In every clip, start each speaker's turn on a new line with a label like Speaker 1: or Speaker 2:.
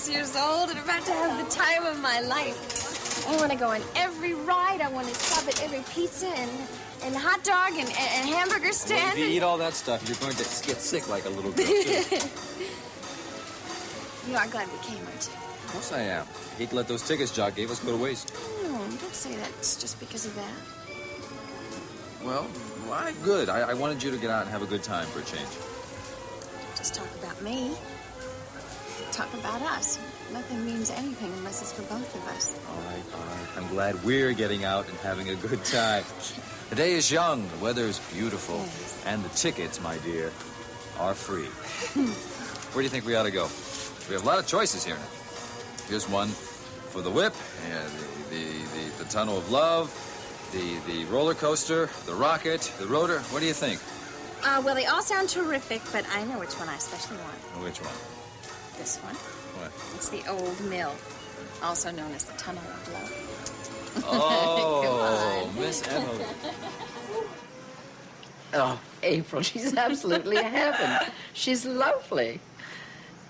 Speaker 1: 6 years old and about to have the time of my life. I want to go on every ride. I want to stop at every pizza and hot dog and hamburger stand.
Speaker 2: Well, if you eat all that stuff, you're going to get sick like a little girl, too.
Speaker 1: You are glad we came, aren't you?
Speaker 2: Of course I am. I hate to let those tickets Jock gave us go to waste.
Speaker 1: No, don't say that. It's just because of that.
Speaker 2: Well, why? Good. I wanted you to get out and have a good time for a change.
Speaker 1: Just talk about me. Talk about us. Nothing means anything unless it's for both of us.
Speaker 2: All right, all right. I'm glad we're getting out and having a good time. The day is young, the weather is beautiful,
Speaker 1: yes.
Speaker 2: And the tickets, my dear, are free. Where do you think we ought to go? We have a lot of choices here now. Here's one for the whip, the tunnel of love, the roller coaster, the rocket, the rotor. What do you think?
Speaker 1: Well, they all sound terrific, but I know which one I especially want.
Speaker 2: Which one?
Speaker 1: This one.
Speaker 2: What?
Speaker 1: It's the old mill, also known as the tunnel of love.
Speaker 2: Oh, Miss Emily.
Speaker 3: Oh, April, she's absolutely heaven. She's lovely.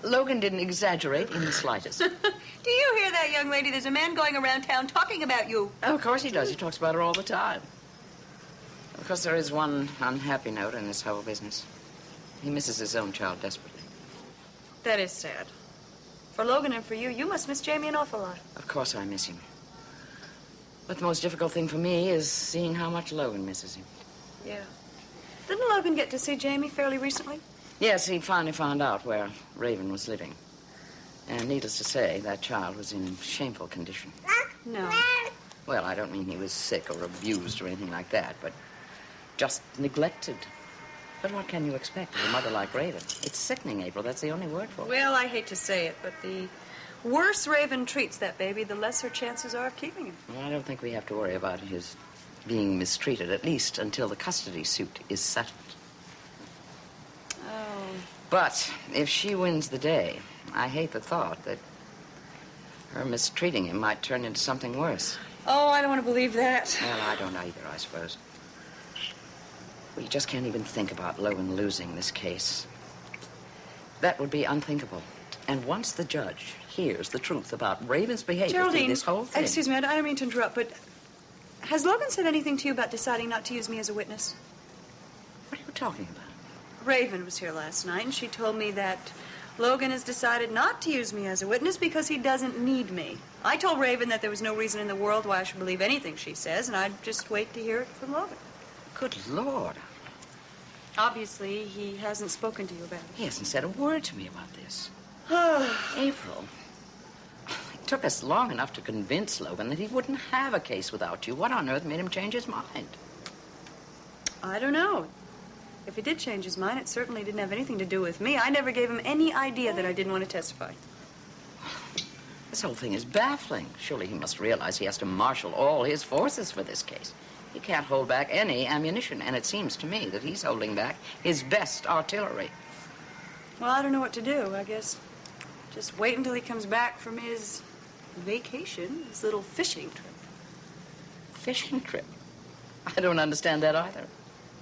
Speaker 3: Logan didn't exaggerate in the slightest.
Speaker 4: Do you hear that, young lady? There's a man going around town talking about you.
Speaker 3: Oh, of course he does. He talks about her all the time. Of course, there is one unhappy note in this whole business. He misses his own child desperately.
Speaker 4: That is sad. For Logan and for you, you must miss Jamie an awful lot.
Speaker 3: Of course I miss him. But the most difficult thing for me is seeing how much Logan misses him.
Speaker 4: Yeah. Didn't Logan get to see Jamie fairly recently?
Speaker 3: Yes, he finally found out where Raven was living. And needless to say, that child was in shameful condition.
Speaker 4: No.
Speaker 3: Well, I don't mean he was sick or abused or anything like that, but just neglected. But what can you expect of a mother like Raven? It's sickening, April. That's the only word for it.
Speaker 4: Well, I hate to say it, but the worse Raven treats that baby, the less her chances are of keeping him.
Speaker 3: Well, I don't think we have to worry about his being mistreated, at least until the custody suit is settled.
Speaker 4: Oh.
Speaker 3: But if she wins the day, I hate the thought that her mistreating him might turn into something worse.
Speaker 4: Oh, I don't want to believe that.
Speaker 3: Well, I don't either, I suppose. We just can't even think about Logan losing this case. That would be unthinkable. And once the judge hears the truth about Raven's behavior through this whole thing...
Speaker 4: Excuse me, I don't mean to interrupt, but has Logan said anything to you about deciding not to use me as a witness?
Speaker 3: What are you talking about?
Speaker 4: Raven was here last night, and she told me that Logan has decided not to use me as a witness because he doesn't need me. I told Raven that there was no reason in the world why I should believe anything she says, and I'd just wait to hear it from Logan.
Speaker 3: Good Lord.
Speaker 4: Obviously, he hasn't spoken to you about it.
Speaker 3: He hasn't said a word to me about this. April, it took us long enough to convince Logan that he wouldn't have a case without you. What on earth made him change his mind?
Speaker 4: I don't know. If he did change his mind, it certainly didn't have anything to do with me. I never gave him any idea that I didn't want to testify.
Speaker 3: This whole thing is baffling. Surely he must realize he has to marshal all his forces for this case. He can't hold back any ammunition, and it seems to me that he's holding back his best artillery.
Speaker 4: Well, I don't know what to do. I guess just wait until he comes back from his vacation, his little fishing trip.
Speaker 3: Fishing trip? I don't understand that either.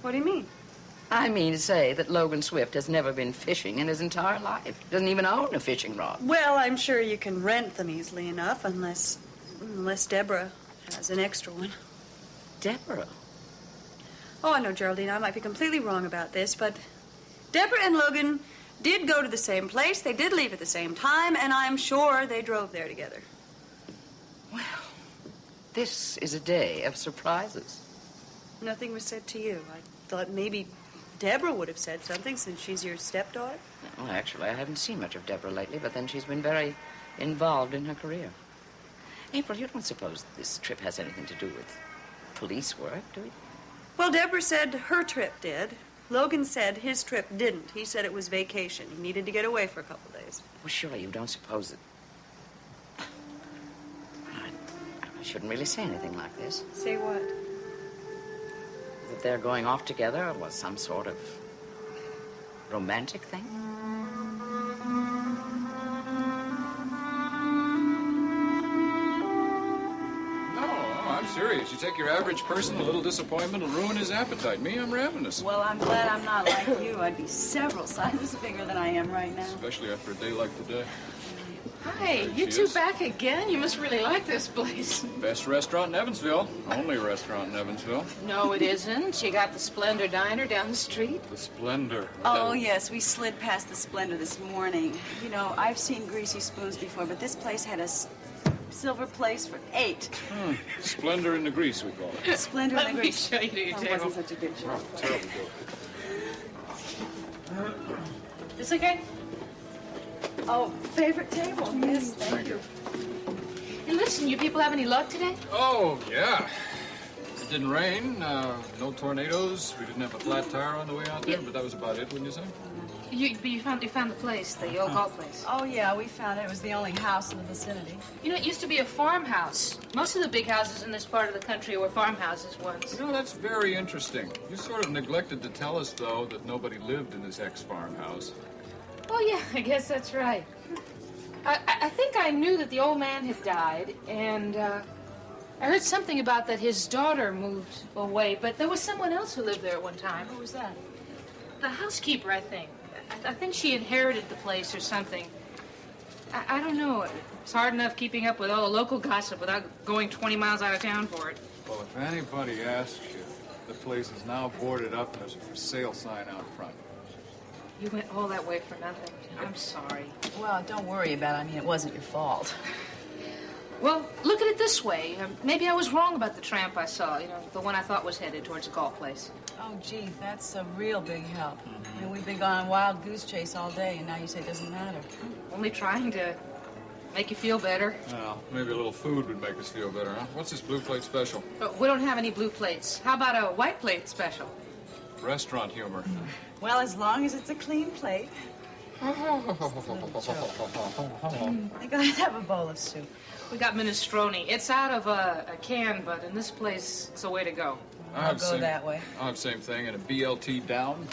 Speaker 4: What do you mean?
Speaker 3: I mean to say that Logan Swift has never been fishing in his entire life. Doesn't even own a fishing rod.
Speaker 4: Well, I'm sure you can rent them easily enough, unless Deborah has an extra one.
Speaker 3: Deborah?
Speaker 4: Oh, I know, Geraldine, I might be completely wrong about this, but Deborah and Logan did go to the same place, they did leave at the same time, and I'm sure they drove there together.
Speaker 3: Well, this is a day of surprises.
Speaker 4: Nothing was said to you. I thought maybe Deborah would have said something since she's your stepdaughter.
Speaker 3: Well, actually, I haven't seen much of Deborah lately, but then she's been very involved in her career. April, you don't suppose this trip has anything to do with police work, do you?
Speaker 4: Well, Deborah said her trip did. Logan said his trip didn't. He said it was vacation. He needed to get away for a couple days.
Speaker 3: Well, surely you don't suppose that... I shouldn't really say anything like this.
Speaker 4: Say what?
Speaker 3: That they're going off together was some sort of romantic thing?
Speaker 5: Serious. You take your average person, a little disappointment will ruin his appetite. Me, I'm ravenous.
Speaker 4: Well, I'm glad I'm not like you. I'd be several sizes bigger than I am right now.
Speaker 5: Especially after a day like today.
Speaker 6: Hi, you two back again? You must really like this place.
Speaker 5: Best restaurant in Evansville. Only restaurant in Evansville.
Speaker 6: No, it isn't. You got the Splendor Diner down the street.
Speaker 5: The Splendor.
Speaker 4: Oh, yes, we slid past the Splendor this morning. You know, I've seen greasy spoons before, but this place had a silver place for 8.
Speaker 5: Splendor in the grease, we call it.
Speaker 4: Splendor in
Speaker 6: Let
Speaker 4: the
Speaker 6: me
Speaker 4: grease.
Speaker 6: show you to your
Speaker 4: That
Speaker 6: table.
Speaker 4: wasn't such a good joke.
Speaker 5: Terrible joke.
Speaker 6: This okay?
Speaker 4: Oh, favorite table. Yes, thank you.
Speaker 6: Hey, listen, you people have any luck today?
Speaker 5: Oh, yeah. It didn't rain, no tornadoes. We didn't have a flat tire on the way out there, but that was about it, wouldn't you say?
Speaker 6: You found the place, the old golf place.
Speaker 4: Oh, yeah, we found it. It was the only house in the vicinity.
Speaker 6: You know, it used to be a farmhouse. Most of the big houses in this part of the country were farmhouses once.
Speaker 5: You know, that's very interesting. You sort of neglected to tell us, though, that nobody lived in this ex-farmhouse.
Speaker 6: Oh, yeah, I guess that's right. I think I knew that the old man had died, and I heard something about that his daughter moved away, but there was someone else who lived there at one time.
Speaker 4: Who was that?
Speaker 6: The housekeeper, I think. I think she inherited the place or something. I don't know. It's hard enough keeping up with all the local gossip without going 20 miles out of town for it.
Speaker 5: Well, if anybody asks you, the place is now boarded up and there's a for sale sign out front.
Speaker 6: You went all that way for nothing. I'm sorry.
Speaker 4: Well, don't worry about it. I mean, it wasn't your fault.
Speaker 6: Well, look at it this way. Maybe I was wrong about the tramp I saw, you know, the one I thought was headed towards a golf place.
Speaker 4: Oh, gee, that's a real big help. I mean, we've been going on a wild goose chase all day, and now you say it doesn't matter.
Speaker 6: Only trying to make you feel better.
Speaker 5: Well, maybe a little food would make us feel better, huh? What's this blue plate special?
Speaker 6: But we don't have any blue plates. How about a white plate special?
Speaker 5: Restaurant humor.
Speaker 4: Well, as long as it's a clean plate. They're gonna have a bowl of soup.
Speaker 6: We got minestrone. It's out of a can, but in this place, it's the way to go.
Speaker 4: I'll go that way.
Speaker 5: I'll have same thing, and a BLT down.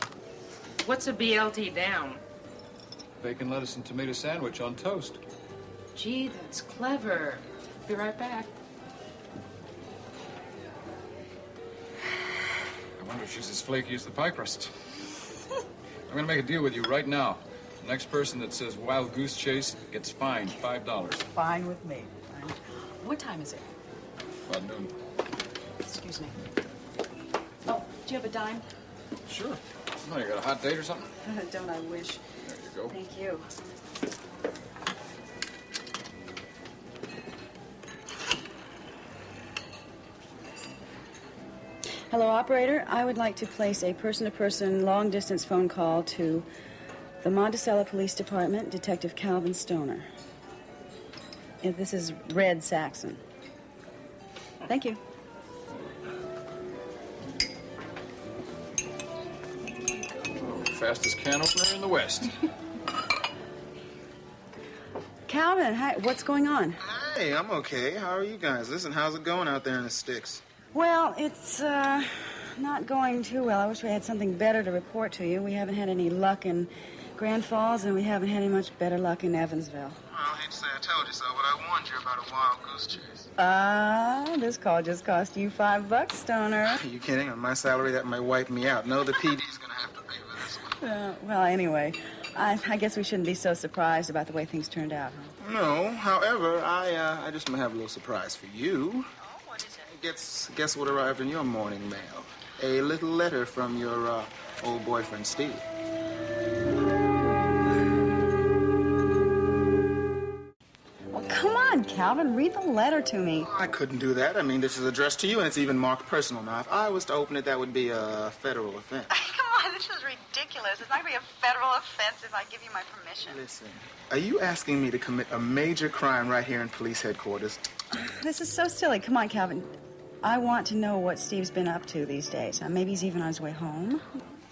Speaker 6: What's a BLT down?
Speaker 5: Bacon, lettuce, and tomato sandwich on toast.
Speaker 6: Gee, that's clever. Be right back.
Speaker 5: I wonder if she's as flaky as the pie crust. I'm gonna make a deal with you right now. The next person that says wild goose chase gets fined $5.
Speaker 4: Fine with me. Fine. What time is it?
Speaker 5: About noon.
Speaker 4: Excuse me. Oh, do you have a dime?
Speaker 5: Sure. Oh, you got a hot date or something?
Speaker 4: Don't I wish.
Speaker 5: There you go.
Speaker 4: Thank you. Hello, operator. I would like to place a person-to-person long-distance phone call to the Monticello Police Department, Detective Calvin Stoner. This is Red Saxon. Thank you.
Speaker 5: Fastest can opener in the West.
Speaker 4: Calvin, hi, what's going on?
Speaker 7: Hey, I'm okay. How are you guys? Listen, how's it going out there in the sticks?
Speaker 4: Well, it's not going too well. I wish we had something better to report to you. We haven't had any luck in Grand Falls, and we haven't had any much better luck in Evansville.
Speaker 7: Well, I hate to say I told you so, but I warned you about a wild goose chase.
Speaker 4: This call just cost you $5, Stoner.
Speaker 7: Are you kidding? On my salary, that might wipe me out. No, the PD's gonna have to pay for this one.
Speaker 4: Well, anyway, I guess we shouldn't be so surprised about the way things turned out, huh?
Speaker 7: No, however, I just might have a little surprise for you.
Speaker 4: Oh, what is it?
Speaker 7: Guess what arrived in your morning mail? A little letter from your old boyfriend, Steve.
Speaker 4: Well, come on, Calvin, read the letter to me.
Speaker 7: I couldn't do that. I mean, this is addressed to you, and it's even marked personal. Now, if I was to open it, that would be a federal offense.
Speaker 8: Come on, this is ridiculous. It's not going to be a federal offense if I give you my permission.
Speaker 7: Listen, are you asking me to commit a major crime right here in police headquarters?
Speaker 4: This is so silly. Come on, Calvin. I want to know what Steve's been up to these days. Maybe he's even on his way home.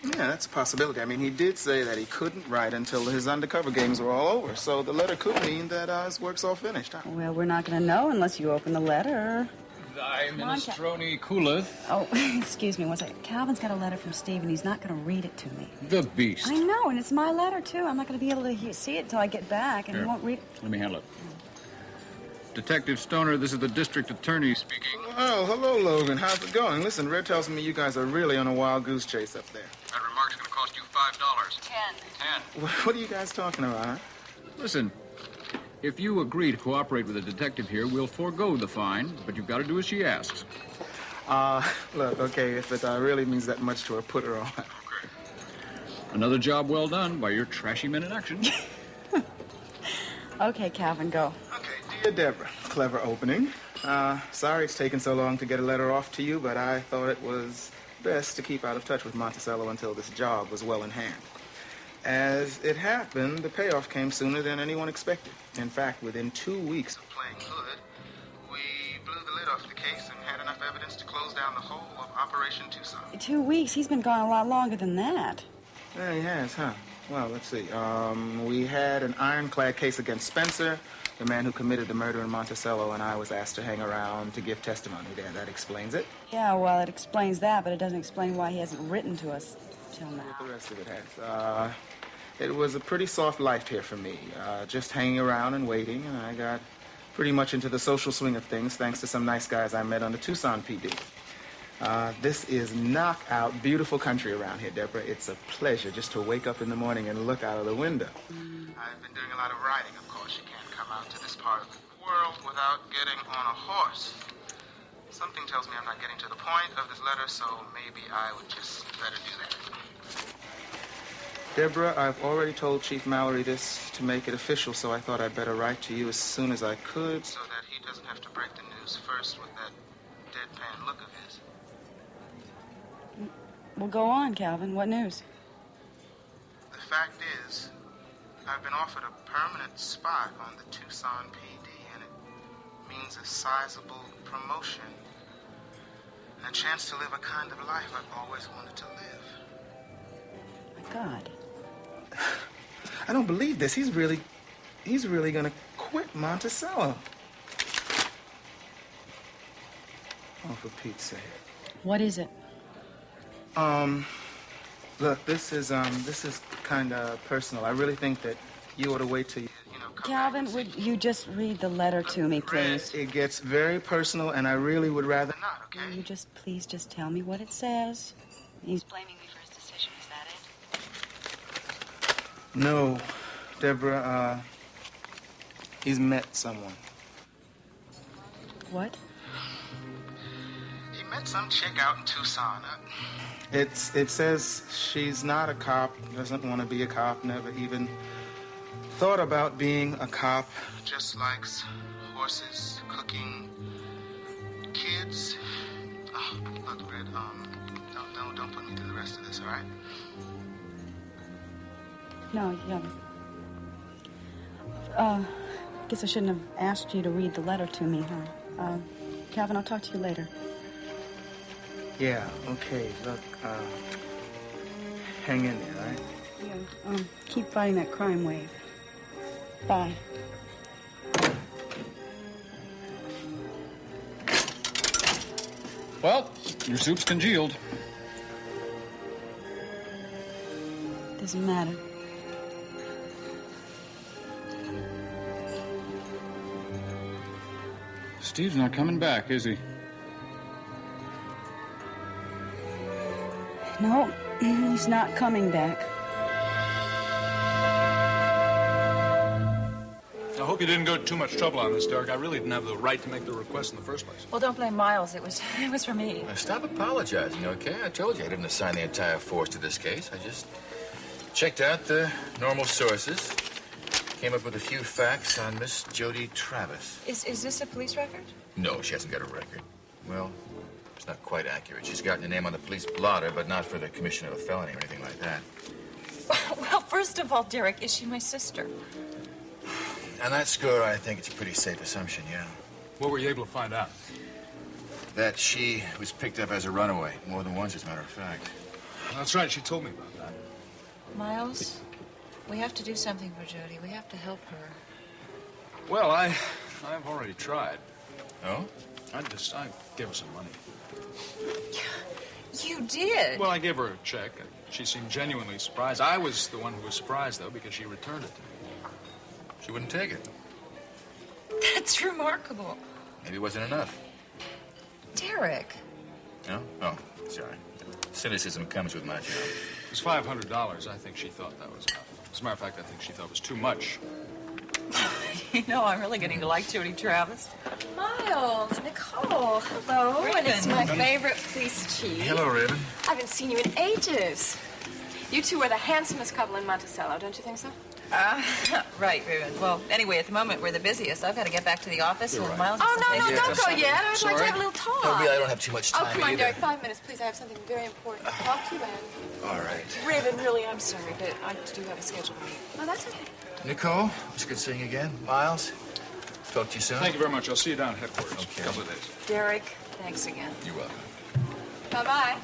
Speaker 7: Yeah, that's a possibility. I mean, he did say that he couldn't write until his undercover games were all over. So the letter could mean that his work's all finished. Huh?
Speaker 4: Well, we're not going to know unless you open the letter.
Speaker 5: Thy minestrone cooleth.
Speaker 4: Oh, excuse me one second. Calvin's got a letter from Steve, and he's not going to read it to me.
Speaker 5: The beast.
Speaker 4: I know, and it's my letter, too. I'm not going to be able to see it until I get back, and he won't read it.
Speaker 5: Let me handle it. Detective Stoner, this is the district attorney speaking.
Speaker 7: Oh, hello, Logan. How's it going? Listen, Red tells me you guys are really on a wild goose chase up there.
Speaker 5: That remark's going to cost you $5.
Speaker 8: 10.
Speaker 5: 10.
Speaker 7: What are you guys talking about, huh?
Speaker 5: Listen, If you agree to cooperate with the detective here, we'll forego the fine, but you've got to do as she asks.
Speaker 7: Look, okay, if it really means that much to her, put her on.
Speaker 5: Another job well done by your trashy men in action.
Speaker 9: Okay, Calvin, go.
Speaker 7: Okay, dear Deborah, clever opening. Sorry it's taken so long to get a letter off to you, but I thought it was best to keep out of touch with Monticello until this job was well in hand. As it happened, the payoff came sooner than anyone expected. In fact, within 2 weeks of playing hood, we blew the lid off the case and had enough evidence to close down the whole of Operation Tucson.
Speaker 9: 2 weeks? He's been gone a lot longer than that.
Speaker 7: Yeah, he has, huh? Well, let's see. We had an ironclad case against Spencer, the man who committed the murder in Monticello, and I was asked to hang around to give testimony there. That explains it.
Speaker 9: Yeah, well, it explains that, but it doesn't explain why he hasn't written to us till now.
Speaker 7: The rest of it has. It was a pretty soft life here for me, just hanging around and waiting, and I got pretty much into the social swing of things thanks to some nice guys I met on the Tucson PD. This is knockout, beautiful country around here, Deborah. It's a pleasure just to wake up in the morning and look out of the window. I've been doing a lot of riding, of course. You can't come out to this part of the world without getting on a horse. Something tells me I'm not getting to the point of this letter, so maybe I would just better do that. Deborah, I've already told Chief Mallory this to make it official, so I thought I'd better write to you as soon as I could, so that he doesn't have to break the news first with that deadpan look of his.
Speaker 9: Well, go on, Calvin. What news?
Speaker 7: The fact is, I've been offered a permanent spot on the Tucson PD, and it means a sizable promotion and a chance to live a kind of life I've always wanted to live.
Speaker 9: My God.
Speaker 7: I don't believe this. He's really gonna quit Monticello. Oh, for Pete's sake.
Speaker 9: What is it?
Speaker 7: Look, this is kind of personal. I really think that you ought to wait till you come
Speaker 9: Calvin,
Speaker 7: back.
Speaker 9: would you just read the letter to me, please?
Speaker 7: It gets very personal, and I really would rather not, okay?
Speaker 9: Will you please just tell me what it says? He's blaming me for his decision, is that it?
Speaker 7: No, Deborah, he's met someone.
Speaker 9: What?
Speaker 7: He met some chick out in Tucson. It says she's not a cop, doesn't want to be a cop, never even thought about being a cop. Just likes horses, cooking, kids. Oh, look, Red, don't put me through the rest of this, all right?
Speaker 9: No, yeah. Guess I shouldn't have asked you to read the letter to me, huh? Calvin, I'll talk to you later.
Speaker 7: Yeah, okay, look, hang in there, all right?
Speaker 9: Yeah, keep fighting that crime wave. Bye.
Speaker 5: Well, your soup's congealed.
Speaker 9: Doesn't matter.
Speaker 5: Steve's not coming back, is he?
Speaker 9: No, he's not coming back.
Speaker 10: I hope you didn't go to too much trouble on this, Derek. I really didn't have the right to make the request in the first place.
Speaker 11: Well, don't blame Miles. It was for me.
Speaker 2: Now, stop apologizing, okay? I told you I didn't assign the entire force to this case. I just checked out the normal sources, came up with a few facts on Miss Jody Travis.
Speaker 11: Is this a police record?
Speaker 2: No, she hasn't got a record. Well, it's not quite accurate. She's gotten a name on the police blotter, but not for the commission of a felony or anything like that.
Speaker 11: Well, first of all, Derek, is she my sister?
Speaker 2: On that score, I think it's a pretty safe assumption, yeah.
Speaker 10: What were you able to find out?
Speaker 2: That she was picked up as a runaway, more than once, as a matter of fact.
Speaker 10: That's right, she told me about that.
Speaker 11: Miles, we have to do something for Jody. We have to help her.
Speaker 10: Well, I've already tried.
Speaker 2: Oh?
Speaker 10: I gave her some money.
Speaker 11: You did?
Speaker 10: Well, I gave her a check, and she seemed genuinely surprised. I was the one who was surprised, though, because she returned it to me.
Speaker 2: She wouldn't take it.
Speaker 11: That's remarkable.
Speaker 2: Maybe it wasn't enough.
Speaker 11: Derek.
Speaker 2: No? Oh, sorry. Cynicism comes with my job.
Speaker 10: It was $500. I think she thought that was enough. As a matter of fact, I think she thought it was too much.
Speaker 11: You know, I'm really getting to like Jody Travis.
Speaker 1: Miles, Nicole, hello. And it's my favorite police chief.
Speaker 10: Hello, Raven.
Speaker 1: I haven't seen you in ages. You two are the handsomest couple in Monticello, don't you think so?
Speaker 11: Right, Raven. Well, anyway, at the moment, we're the busiest. I've got to get back to the office.
Speaker 10: You're
Speaker 11: And
Speaker 10: right.
Speaker 11: Miles
Speaker 1: Oh,
Speaker 11: has
Speaker 1: no,
Speaker 11: some
Speaker 1: don't go yet. I would like to have a little talk.
Speaker 12: No, really, I don't have too much time
Speaker 1: Oh, come on,
Speaker 12: either.
Speaker 1: Derek, 5 minutes, please. I have something very important to talk to you about.
Speaker 12: All right.
Speaker 11: Raven, really, I'm sorry, but I do have a scheduled meeting.
Speaker 1: Oh, that's okay.
Speaker 12: Nicole, it's good seeing you again. Miles, talk to you soon.
Speaker 5: Thank you very much. I'll see you down at headquarters
Speaker 12: Okay.
Speaker 5: in a couple of days.
Speaker 11: Derek, thanks again.
Speaker 12: You're welcome.
Speaker 1: Bye-bye.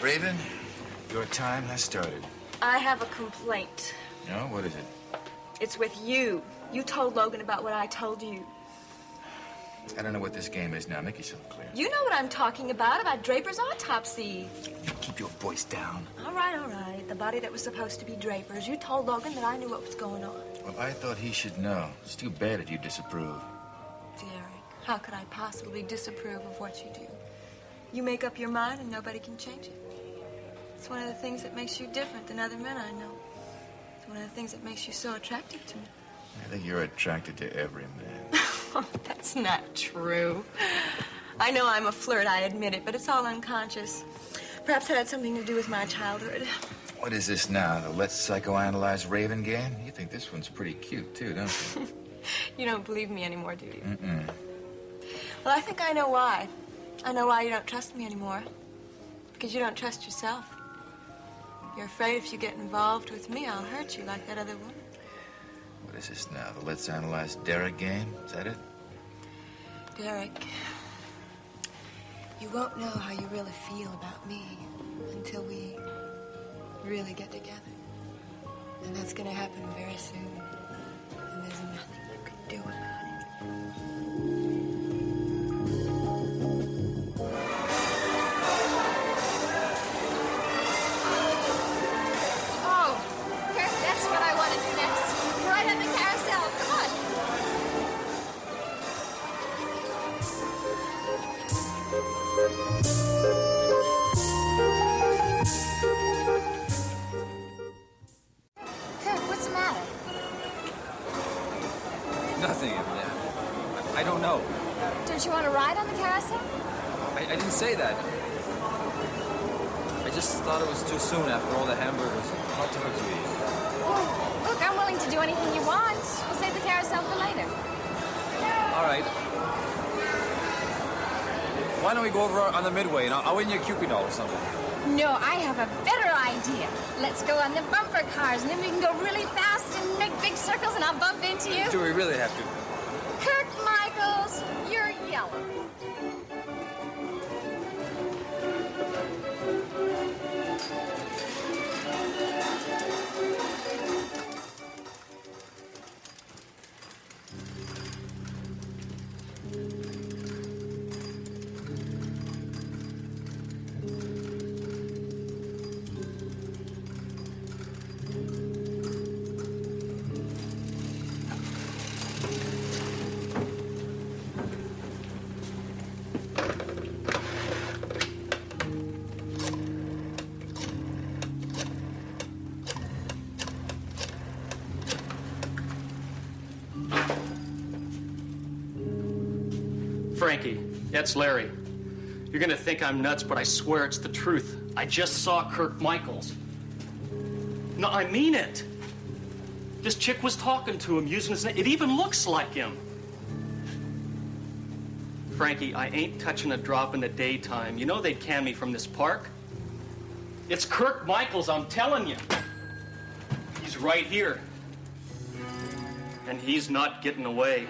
Speaker 12: Raven, your time has started.
Speaker 1: I have a complaint.
Speaker 12: No, what is it?
Speaker 1: It's with you. You told Logan about what I told you.
Speaker 12: I don't know what this game is now. Make yourself clear.
Speaker 1: You know what I'm talking about Draper's autopsy.
Speaker 12: Keep your voice down.
Speaker 1: All right. The body that was supposed to be Draper's. You told Logan that I knew what was going on.
Speaker 12: Well, I thought he should know. It's too bad if you disapprove.
Speaker 1: Derek, how could I possibly disapprove of what you do? You make up your mind and nobody can change it. It's one of the things that makes you different than other men I know. It's one of the things that makes you so attractive to me.
Speaker 12: I think you're attracted to every man.
Speaker 1: That's not true. I know I'm a flirt, I admit it, but it's all unconscious. Perhaps it had something to do with my childhood.
Speaker 12: What is this now? The let's psychoanalyze Raven game? You think this one's pretty cute, too, don't you?
Speaker 1: You don't believe me anymore, do you?
Speaker 12: Mm-mm.
Speaker 1: Well, I think I know why. I know why you don't trust me anymore. Because you don't trust yourself. You're afraid if you get involved with me, I'll hurt you like that other woman.
Speaker 12: What is this now? The let's analyze Derek game? Is that it?
Speaker 1: Derek, you won't know how you really feel about me until we really get together. And that's going to happen very soon. And there's nothing you can do about it. Oh, Kirk, that's what I want to do next. Right on the carousel. Come on. Kirk, what's the matter?
Speaker 2: Nothing. I don't know.
Speaker 1: Don't you want to ride on the carousel?
Speaker 2: I didn't say that. I just thought it was too soon after all the hamburgers and hot dogs we ate.
Speaker 1: Well, look, I'm willing to do anything you want. We'll save the carousel for later.
Speaker 2: All right. Why don't we go over on the Midway and I'll win you a Cupid doll or something?
Speaker 1: No, I have a better idea. Let's go on the bumper cars, and then we can go really fast and make big circles, and I'll bump into you.
Speaker 2: Do we really have to?
Speaker 1: Kirk Michaels, you're yellow.
Speaker 13: Frankie, that's Larry. You're gonna think I'm nuts, but I swear it's the truth. I just saw Kirk Michaels. No, I mean it. This chick was talking to him, using his name. It even looks like him. Frankie, I ain't touching a drop in the daytime. You know they'd can me from this park? It's Kirk Michaels, I'm telling you. He's right here. And he's not getting away.